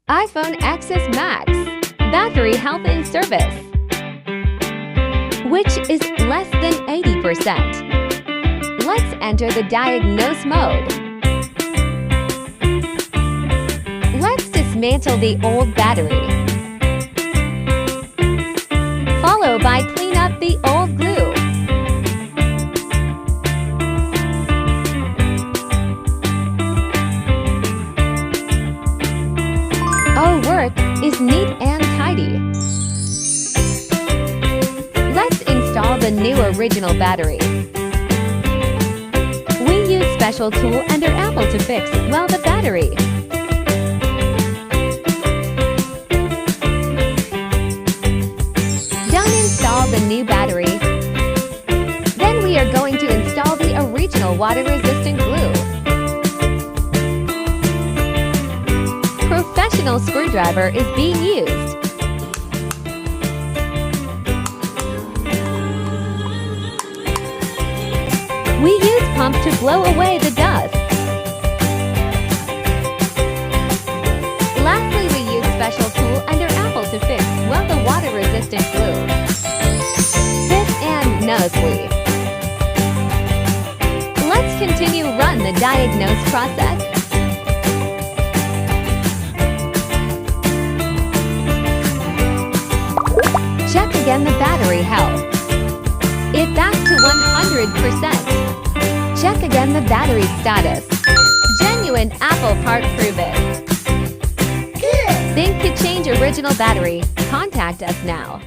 iPhone XS Max battery health in service, which is less than 80%. Let's enter the diagnose mode. Let's dismantle the old battery, followed by clean up the old glue. Our work is neat and tidy. Let's install the new original battery. We use special tool under Apple to fix well the battery. Done install the new battery. Then we are going to install the original water-resistant glue. Professional screwdriver is being used. We use pump to blow away the dust. Lastly, we use special tool under Apple to fix well the water-resistant glue. Fit and nicely. Let's continue run the diagnose process. Check again the battery health. It back to 100%. Check again the battery status. Genuine Apple part prove it. Think to change original battery? Contact us now.